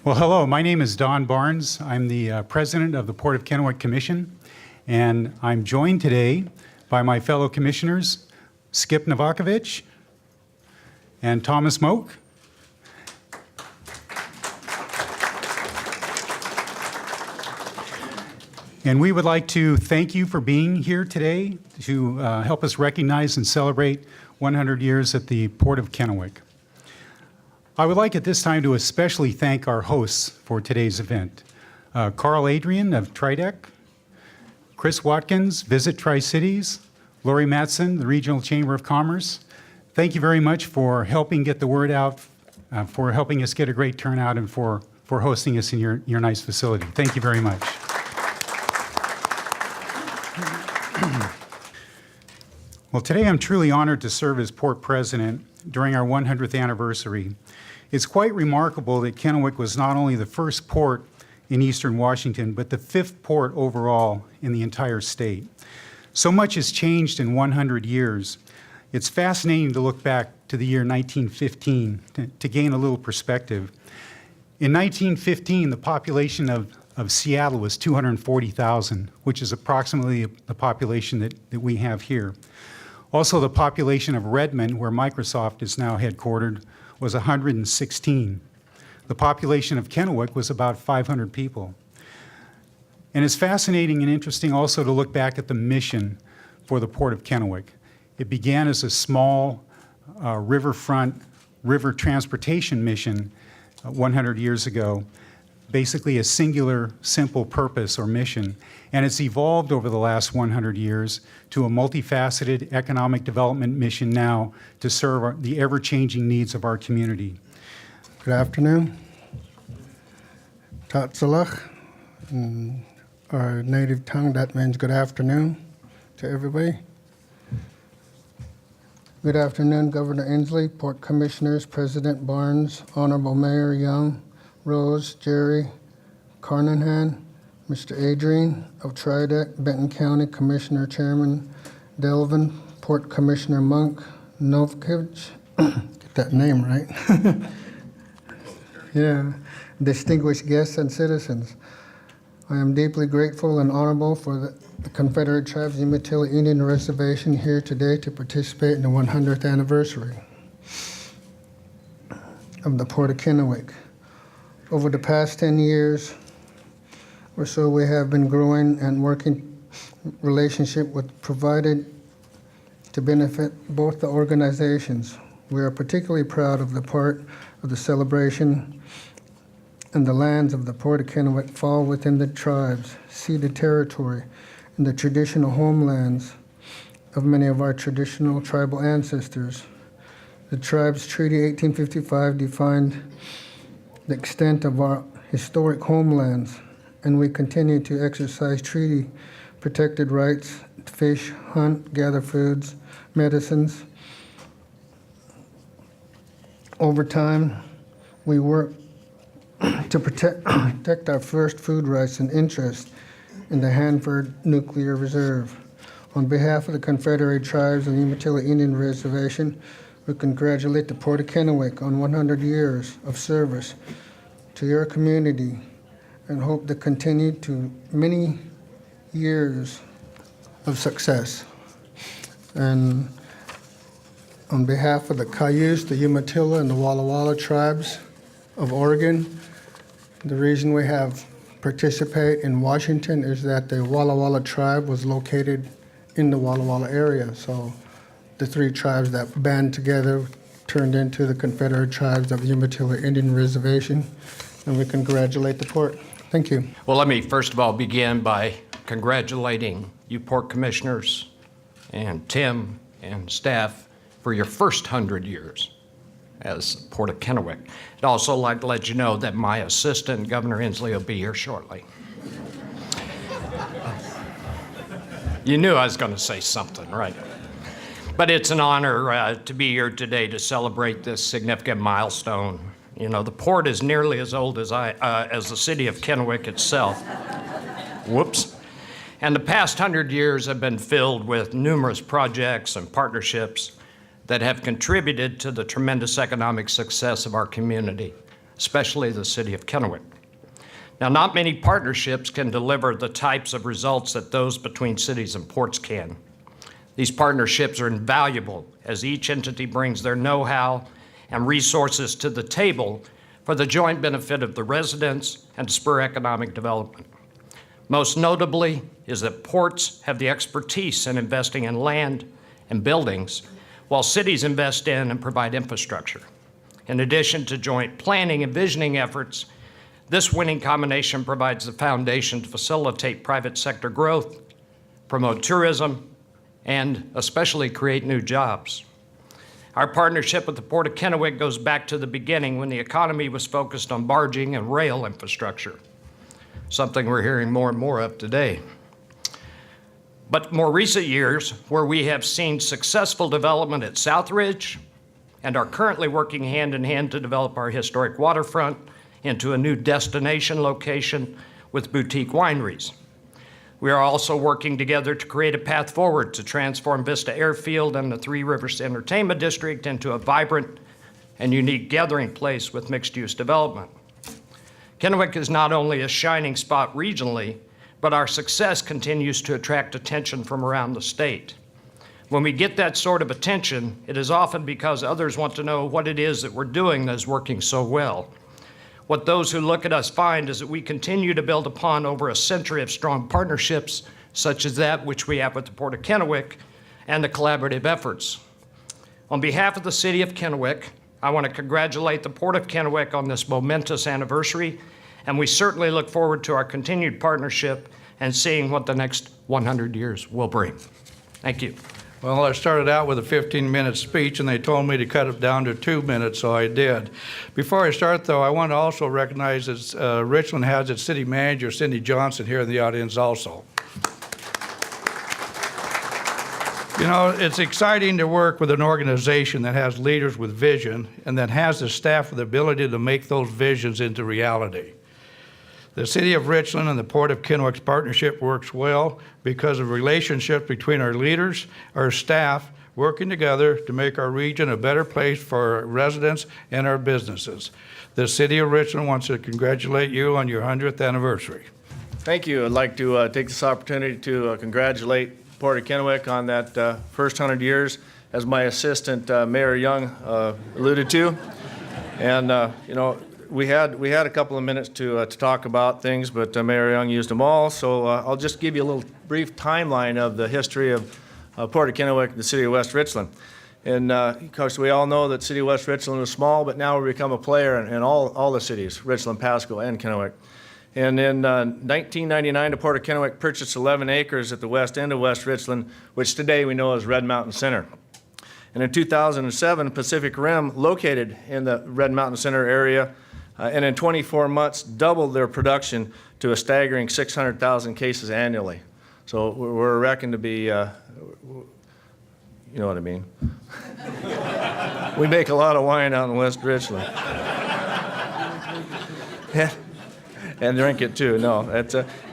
Well, hello, my name is Don Barnes. I'm the president of the Port of Kennewick Commission, and I'm joined today by my fellow commissioners, Skip Novakovich and Thomas Moak. And we would like to thank you for being here today to help us recognize and celebrate 100 years at the Port of Kennewick. I would like at this time to especially thank our hosts for today's event. Carl Adrian of Trideck, Chris Watkins, Visit Tri-Cities, Lori Matson, the Regional Chamber of Commerce. Thank you very much for helping get the word out, for helping us get a great turnout, and for hosting us in your nice facility. Thank you very much. Well, today I'm truly honored to serve as Port President during our 100th anniversary. It's quite remarkable that Kennewick was not only the first port in eastern Washington, but the 5th port overall in the entire state. So much has changed in 100 years. It's fascinating to look back to the year 1915 to gain a little perspective. In 1915, the population of Seattle was 240,000, which is approximately the population that we have here. Also, the population of Redmond, where Microsoft is now headquartered, was 116. The population of Kennewick was about 500 people. And it's fascinating and interesting also to look back at the mission for the Port of Kennewick. It began as a small riverfront river transportation mission 100 years ago, basically a singular, simple purpose or mission. And it's evolved over the last 100 years to a multifaceted economic development mission now to serve the ever-changing needs of our community. Good afternoon. Tatsalach. In our native tongue, that means good afternoon to everybody. Good afternoon, Governor Inslee, Port Commissioners, President Barnes, Honorable Mayor Young, Rose, Jerry, Carnahan, Mr. Adrian of Trideck, Benton County Commissioner Chairman Delvin, Port Commissioner Monk, Novakovich, get that name right. Yeah, distinguished guests and citizens. I am deeply grateful and honorable for the Confederate Tribes Umatilla Indian Reservation here today to participate in the 100th anniversary of the Port of Kennewick. Over the past 10 years or so, we have been growing and working relationship with provided to benefit both the organizations. We are particularly proud of the part of the celebration, and the lands of the Port of Kennewick fall within the tribes, ceded territory, and the traditional homelands of many of our traditional tribal ancestors. The Tribes Treaty 1855 defined the extent of our historic homelands, and we continue to exercise treaty-protected rights to fish, hunt, gather foods, medicines. Over time, we work to protect our first food rights and interests in the Hanford Nuclear Reserve. On behalf of the Confederate Tribes and the Umatilla Indian Reservation, we congratulate the Port of Kennewick on 100 years of service to your community and hope to continue to many years of success. And on behalf of the Cayuse, the Umatilla, and the Walla Walla tribes of Oregon, the reason we have participate in Washington is that the Walla Walla tribe was located in the Walla Walla area. So the 3 tribes that band together turned into the Confederate Tribes of the Umatilla Indian Reservation, and we congratulate the port. Thank you. Well, let me first of all begin by congratulating you Port Commissioners and Tim and staff for your first 100 years as Port of Kennewick. I'd also like to let you know that my assistant, Governor Inslee, will be here shortly. You knew I was going to say something, right? But it's an honor to be here today to celebrate this significant milestone. You know, the port is nearly as old as the city of Kennewick itself. Whoops. And the past 100 years have been filled with numerous projects and partnerships that have contributed to the tremendous economic success of our community. especially the city of Kennewick. Now, not many partnerships can deliver the types of results that those between cities and ports can. These partnerships are invaluable as each entity brings their know-how and resources to the table for the joint benefit of the residents and to spur economic development. Most notably is that ports have the expertise in investing in land and buildings, while cities invest in and provide infrastructure. In addition to joint planning and visioning efforts, this winning combination provides the foundation to facilitate private sector growth, promote tourism, and especially create new jobs. Our partnership with the Port of Kennewick goes back to the beginning when the economy was focused on barging and rail infrastructure, something we're hearing more and more of today. But more recent years, where we have seen successful development at Southridge and are currently working hand in hand to develop our historic waterfront into a new destination location with boutique wineries. We are also working together to create a path forward to transform Vista Airfield and the Three Rivers Entertainment District into a vibrant and unique gathering place with mixed-use development. Kennewick is not only a shining spot regionally, but our success continues to attract attention from around the state. When we get that sort of attention, it is often because others want to know what it is that we're doing that is working so well. What those who look at us find is that we continue to build upon over a century of strong partnerships, such as that which we have with the Port of Kennewick and the collaborative efforts. On behalf of the city of Kennewick, I want to congratulate the Port of Kennewick on this momentous anniversary, and we certainly look forward to our continued partnership and seeing what the next 100 years will bring. Thank you. Well, I started out with a 15-minute speech, and they told me to cut it down to 2 minutes, so I did. Before I start, though, I want to also recognize that Richland has its city manager, Cindy Johnson, here in the audience also. You know, it's exciting to work with an organization that has leaders with vision and that has the staff with the ability to make those visions into reality. The City of Richland and the Port of Kennewick's partnership works well because of relationships between our leaders, our staff, working together to make our region a better place for our residents and our businesses. The City of Richland wants to congratulate you on your 100th anniversary. Thank you. I'd like to take this opportunity to congratulate Port of Kennewick on that first 100 years, as my assistant, Mayor Young, alluded to. And, you know, we had a couple of minutes to talk about things, but Mayor Young used them all. So I'll just give you a little brief timeline of the history of Port of Kennewick and the city of West Richland. And of course, we all know that city of West Richland was small, but now we've become a player in all the cities, Richland, Pasco, and Kennewick. And in 1999, the Port of Kennewick purchased 11 acres at the west end of West Richland, which today we know as Red Mountain Center. And in 2007, Pacific Rim, located in the Red Mountain Center area, and in 24 months doubled their production to a staggering 600,000 cases annually. So we're reckoned to be, you know what I mean. We make a lot of wine out in West Richland. And drink it too, no.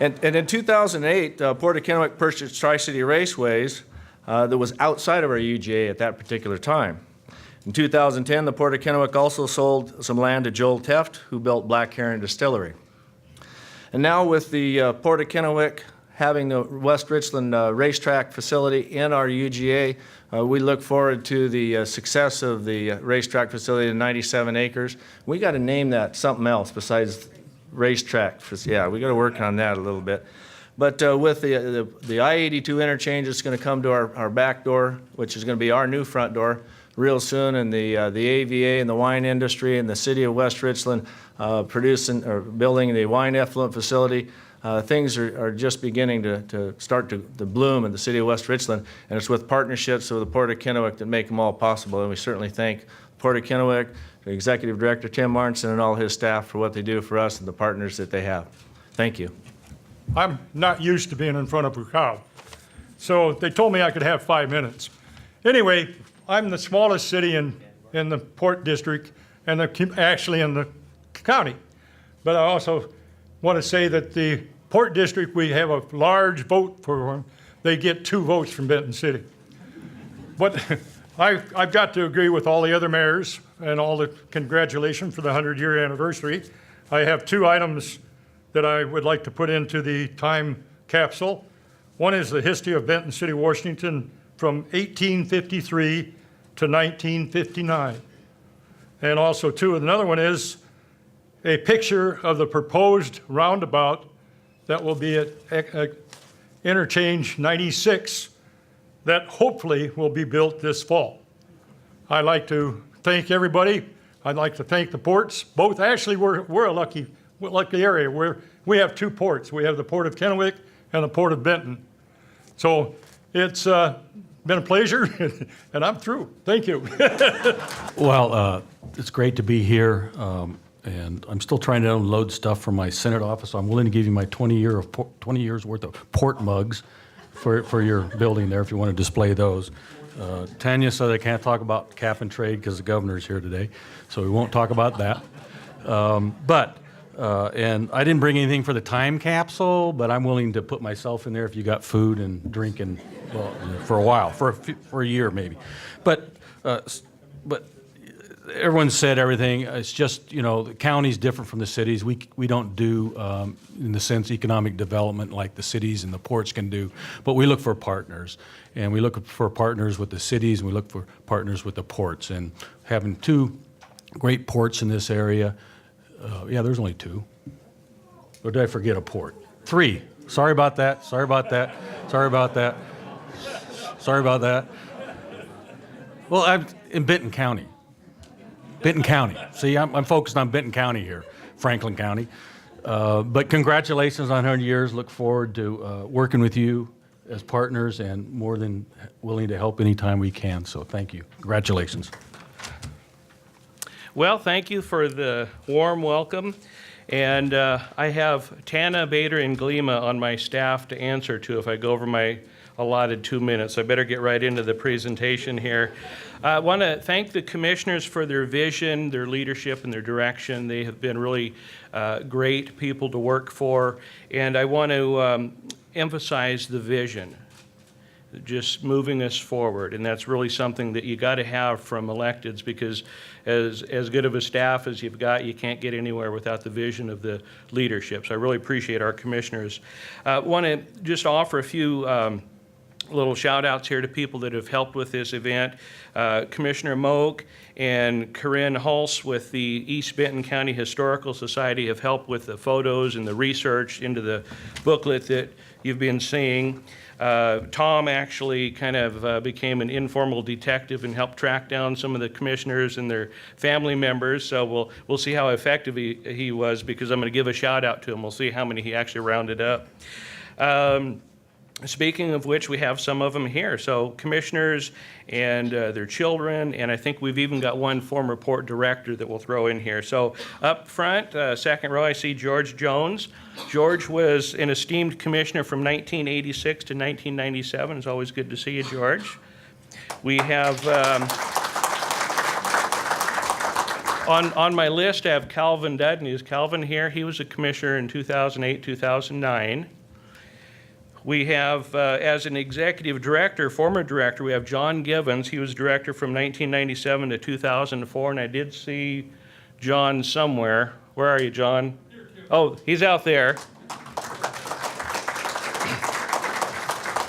And in 2008, Port of Kennewick purchased Tri-City Raceways that was outside of our UGA at that particular time. In 2010, the Port of Kennewick also sold some land to Joel Teft, who built Black Heron Distillery. And now with the Port of Kennewick having the West Richland racetrack facility in our UGA, we look forward to the success of the racetrack facility in 97 acres. We got to name that something else besides racetrack. Yeah, we got to work on that a little bit. But with the I-82 interchange, it's going to come to our back door, which is going to be our new front door real soon, and the AVA and the wine industry and the city of West Richland producing or building the wine effluent facility. Things are just beginning to start to bloom in the city of West Richland, and it's with partnerships with the Port of Kennewick that make them all possible. And we certainly thank Port of Kennewick, the Executive Director Tim Martinson, and all his staff for what they do for us and the partners that they have. Thank you. I'm not used to being in front of a crowd, so they told me I could have 5 minutes. Anyway, I'm the smallest city in the Port District and actually in the county. But I also want to say that the Port District, we have a large vote for them. They get 2 votes from Benton City. But I've got to agree with all the other mayors and all the congratulations for the 100-year anniversary. I have two items that I would like to put into the time capsule. One is the history of Benton City, Washington from 1853 to 1959. And also another one is a picture of the proposed roundabout that will be at Interchange 96 that hopefully will be built this fall. I'd like to thank everybody. I'd like to thank the ports. Both, actually, we're a lucky area where we have two ports. We have the Port of Kennewick and the Port of Benton. So it's been a pleasure, and I'm through. Thank you. Well, it's great to be here, and I'm still trying to unload stuff from my Senate office, so I'm willing to give you my 20 years worth of port mugs for your building there if you want to display those. Tanya said I can't talk about cap and trade because the governor's here today, so we won't talk about that. And I didn't bring anything for the time capsule, but I'm willing to put myself in there if you got food and drink and, well, for a while, for a year maybe. But everyone said everything. It's just, the county's different from the cities. We don't do, in the sense, economic development like the cities and the ports can do, but we look for partners. And we look for partners with the cities, and we look for partners with the ports. And having two great ports in this area, yeah, there's only two. Or did I forget a port? Three. Sorry about that. Sorry about that. Sorry about that. Sorry about that. Well, I'm in Benton County. Benton County. See, I'm focused on Benton County here, Franklin County. But congratulations on 100 years. Look forward to working with you as partners and more than willing to help anytime we can. So thank you. Congratulations. Well, thank you for the warm welcome. And I have Tana, Bader, and Glima on my staff to answer to if I go over my allotted 2 minutes. I better get right into the presentation here. I want to thank the commissioners for their vision, their leadership, and their direction. They have been really great people to work for. And I want to emphasize the vision, just moving us forward. And that's really something that you got to have from electeds, because as good of a staff as you've got, you can't get anywhere without the vision of the leadership. So I really appreciate our commissioners. I want to just offer a few little shout outs here to people that have helped with this event. Commissioner Moak and Corinne Hulse with the East Benton County Historical Society have helped with the photos and the research into the booklet that you've been seeing. Tom actually kind of became an informal detective and helped track down some of the commissioners and their family members. So we'll see how effective he was, because I'm going to give a shout out to him. We'll see how many he actually rounded up. Speaking of which, we have some of them here. So commissioners and their children, and I think we've even got one former port director that we'll throw in here. So up front, second row, I see George Jones. George was an esteemed commissioner from 1986 to 1997. It's always good to see you, George. We have, on my list, I have Calvin Dudney. Is Calvin here? He was a commissioner in 2008, 2009. We have, as an executive director, former director, we have John Givens. He was director from 1997 to 2004, and I did see John somewhere. Where are you, John? Oh, he's out there.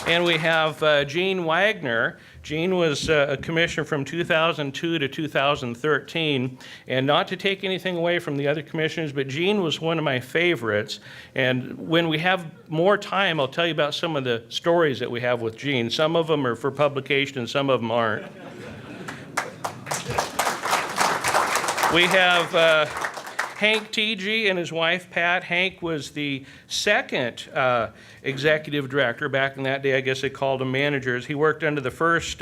And we have Gene Wagner. Gene was a commissioner from 2002 to 2013. And not to take anything away from the other commissioners, but Gene was one of my favorites. And when we have more time, I'll tell you about some of the stories that we have with Gene. Some of them are for publication and some of them aren't. We have Hank T.G. and his wife, Pat. Hank was the second executive director. Back in that day, I guess they called them managers. He worked under the first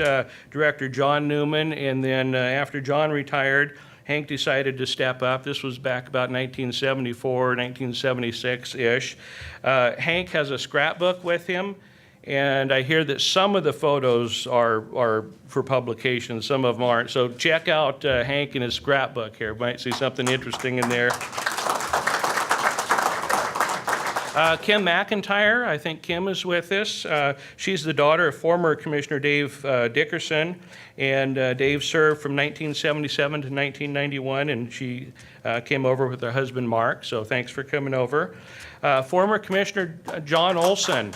director, John Newman, and then after John retired, Hank decided to step up. This was back about 1974, 1976-ish. Hank has a scrapbook with him, and I hear that some of the photos are for publication, some of them aren't. So check out Hank and his scrapbook here. Might see something interesting in there. Kim McIntyre, I think Kim is with us. She's the daughter of former Commissioner Dave Dickerson, and Dave served from 1977 to 1991, and she came over with her husband Mark, so thanks for coming over. Former Commissioner John Olson.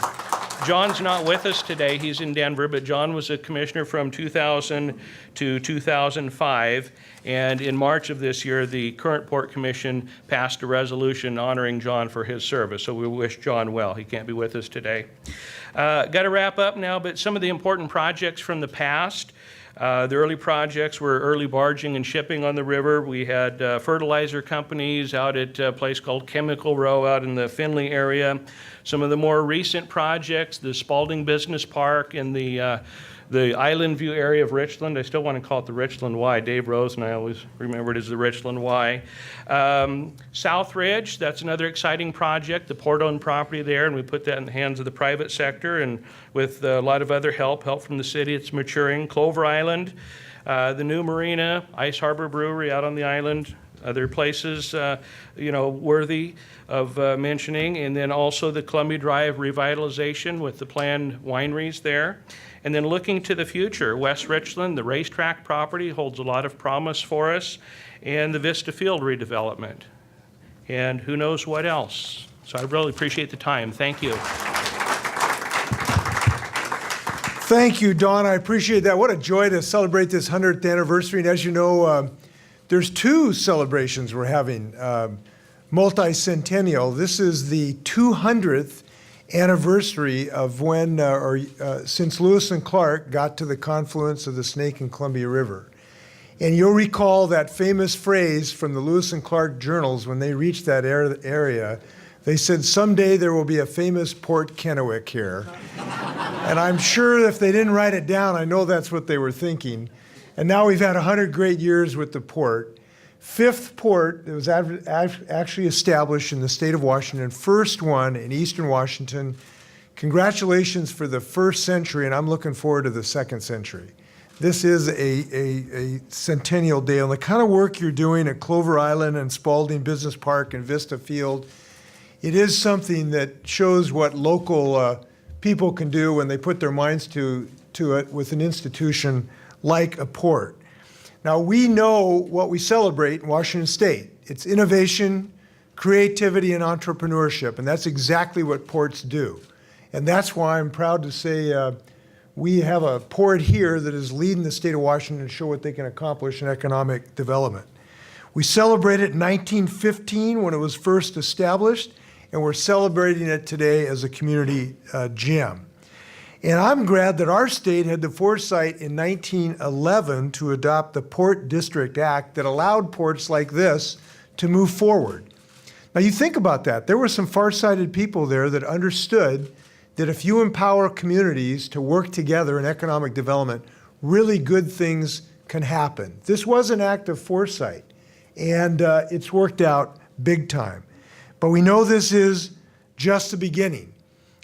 John's not with us today, he's in Denver, but John was a commissioner from 2000 to 2005, and in March of this year, the current Port Commission passed a resolution honoring John for his service, so we wish John well. He can't be with us today. Got to wrap up now, but some of the important projects from the past. The early projects were early barging and shipping on the river. We had fertilizer companies out at a place called Chemical Row out in the Findlay area. Some of the more recent projects, the Spalding Business Park in the Island View area of Richland. I still want to call it the Richland Y. Dave Rose and I always remember it as the Richland Y. South Ridge, that's another exciting project, the port-owned property there, and we put that in the hands of the private sector, and with a lot of other help from the city, it's maturing. Clover Island, the new marina, Ice Harbor Brewery out on the island, other places, worthy of mentioning, and then also the Columbia Drive revitalization with the planned wineries there. And then looking to the future, West Richland, the racetrack property holds a lot of promise for us, and the Vista Field redevelopment. And who knows what else. So I really appreciate the time. Thank you. Thank you, Don. I appreciate that. What a joy to celebrate this 100th anniversary. And as you know, there's two celebrations we're having, multi-centennial. This is the 200th anniversary of when, since Lewis and Clark got to the confluence of the Snake and Columbia River. And you'll recall that famous phrase from the Lewis and Clark journals when they reached that area. They said, someday there will be a famous Port Kennewick here. And I'm sure if they didn't write it down, I know that's what they were thinking. And now we've had 100 great years with the port. Fifth port that was actually established in the state of Washington, first one in eastern Washington. Congratulations for the first century, and I'm looking forward to the second century. This is a centennial day, and the kind of work you're doing at Clover Island and Spalding Business Park and Vista Field, it is something that shows what local people can do when they put their minds to it with an institution like a port. Now, we know what we celebrate in Washington State. It's innovation, creativity, and entrepreneurship, and that's exactly what ports do. And that's why I'm proud to say we have a port here that is leading the state of Washington to show what they can accomplish in economic development. We celebrated in 1915 when it was first established, and we're celebrating it today as a community gem. And I'm glad that our state had the foresight in 1911 to adopt the Port District Act that allowed ports like this to move forward. Now you think about that. There were some farsighted people there that understood that if you empower communities to work together in economic development, really good things can happen. This was an act of foresight, and it's worked out big time. But we know this is just the beginning.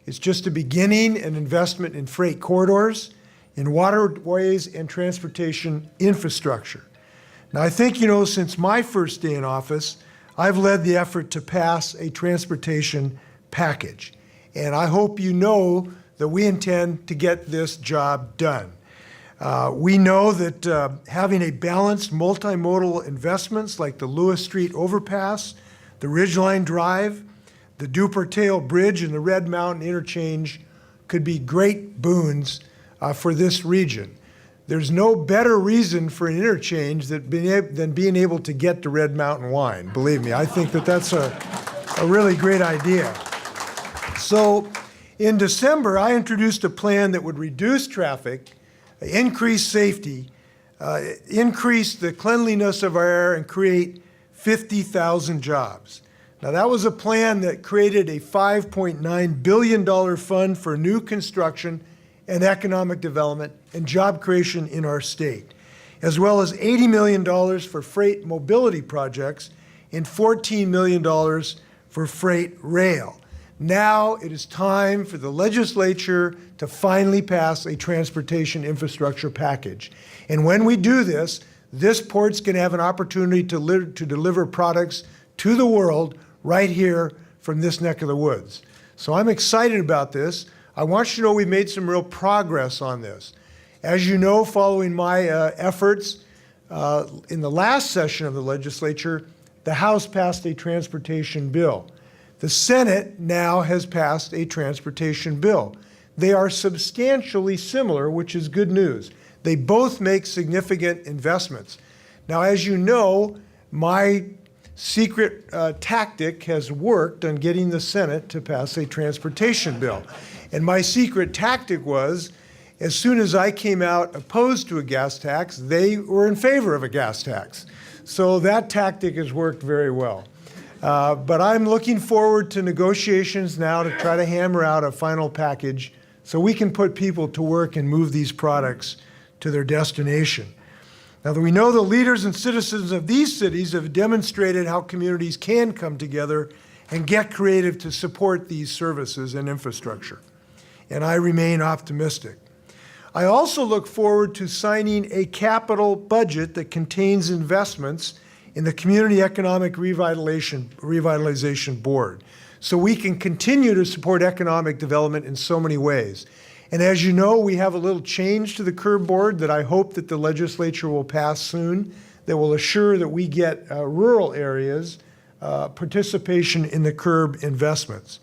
It's just a beginning and investment in freight corridors, in waterways and transportation infrastructure. Now, I think, since my first day in office, I've led the effort to pass a transportation package. And I hope you know that we intend to get this job done. We know that having a balanced multimodal investments like the Lewis Street Overpass, the Ridgeline Drive, the Dupertale Bridge and the Red Mountain Interchange could be great boons for this region. There's no better reason for an interchange than being able to get to Red Mountain wine. Believe me, I think that that's a really great idea. So in December, I introduced a plan that would reduce traffic, increase safety, increase the cleanliness of our air, and create 50,000 jobs. Now, that was a plan that created a $5.9 billion fund for new construction and economic development and job creation in our state, as well as $80 million for freight mobility projects and $14 million for freight rail. Now it is time for the legislature to finally pass a transportation infrastructure package. And when we do this, this port's going to have an opportunity to deliver products to the world right here from this neck of the woods. So I'm excited about this. I want you to know we've made some real progress on this. As you know, following my efforts in the last session of the legislature, the House passed a transportation bill. The Senate now has passed a transportation bill. They are substantially similar, which is good news. They both make significant investments. Now, as you know, my secret tactic has worked on getting the Senate to pass a transportation bill. And my secret tactic was, as soon as I came out opposed to a gas tax, they were in favor of a gas tax. So that tactic has worked very well. But I'm looking forward to negotiations now to try to hammer out a final package so we can put people to work and move these products to their destination. Now that we know the leaders and citizens of these cities have demonstrated how communities can come together and get creative to support these services and infrastructure. And I remain optimistic. I also look forward to signing a capital budget that contains investments in the Community Economic Revitalization Board, so we can continue to support economic development in so many ways. And as you know, we have a little change to the CURB board that I hope that the legislature will pass soon that will assure that we get rural areas participation in the CURB investments.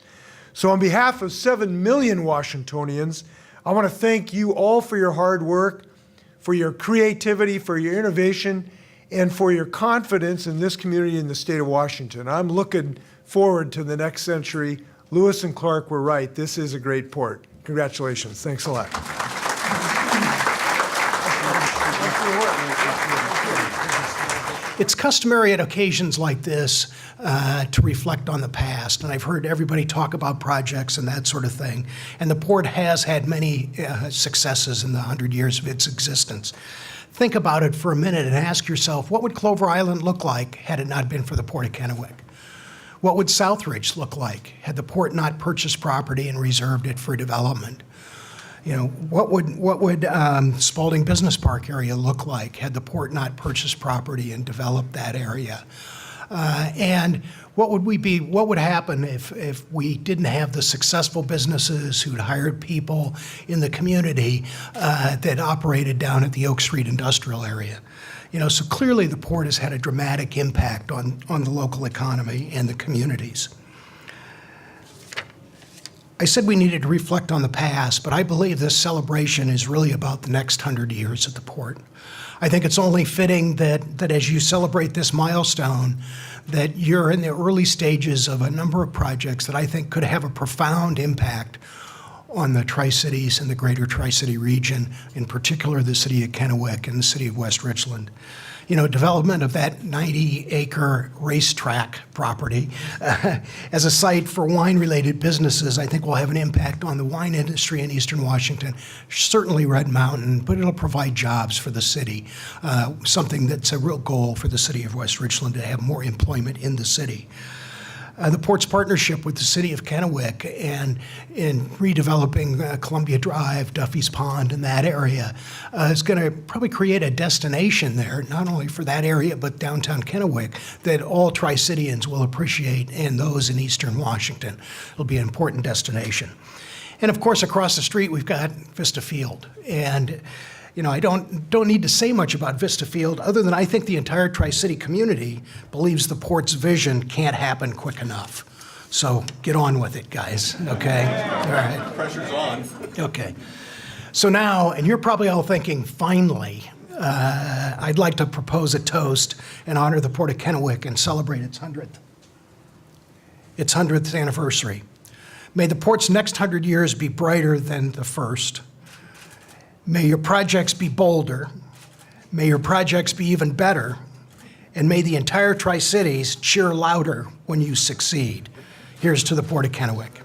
So on behalf of 7 million Washingtonians, I want to thank you all for your hard work, for your creativity, for your innovation, and for your confidence in this community in the state of Washington. I'm looking forward to the next century. Lewis and Clark were right. This is a great port. Congratulations. Thanks a lot. It's customary at occasions like this to reflect on the past, and I've heard everybody talk about projects and that sort of thing, and the port has had many successes in the 100 years of its existence. Think about it for a minute and ask yourself, what would Clover Island look like had it not been for the Port of Kennewick? What would Southridge look like had the port not purchased property and reserved it for development? You know, what would Spalding Business Park area look like had the port not purchased property and developed that area? And what would happen if we didn't have the successful businesses who'd hired people in the community that operated down at the Oak Street industrial area? You know, so clearly the port has had a dramatic impact on the local economy and the communities. I said we needed to reflect on the past, but I believe this celebration is really about the next 100 years at the port. I think it's only fitting that as you celebrate this milestone, that you're in the early stages of a number of projects that I think could have a profound impact on the Tri-Cities and the greater Tri-City region, in particular the city of Kennewick and the city of West Richland. You know, development of that 90-acre racetrack property as a site for wine-related businesses, I think will have an impact on the wine industry in Eastern Washington, certainly Red Mountain, but it'll provide jobs for the city, something that's a real goal for the city of West Richland, to have more employment in the city. The port's partnership with the city of Kennewick and in redeveloping Columbia Drive, Duffy's Pond, and that area is going to probably create a destination there, not only for that area, but downtown Kennewick, that all Tri-Cityans will appreciate, and those in Eastern Washington. It'll be an important destination. And of course, across the street, we've got Vista Field. And you know, I don't need to say much about Vista Field other than I think the entire Tri-City community believes the port's vision can't happen quick enough. So get on with it, guys, okay? All right. Pressure's on. Okay. So now, and you're probably all thinking, finally, I'd like to propose a toast and honor the Port of Kennewick and celebrate its 100th anniversary. May the port's next 100 years be brighter than the first. May your projects be bolder, may your projects be even better, and may the entire Tri-Cities cheer louder when you succeed. Here's to the Port of Kennewick.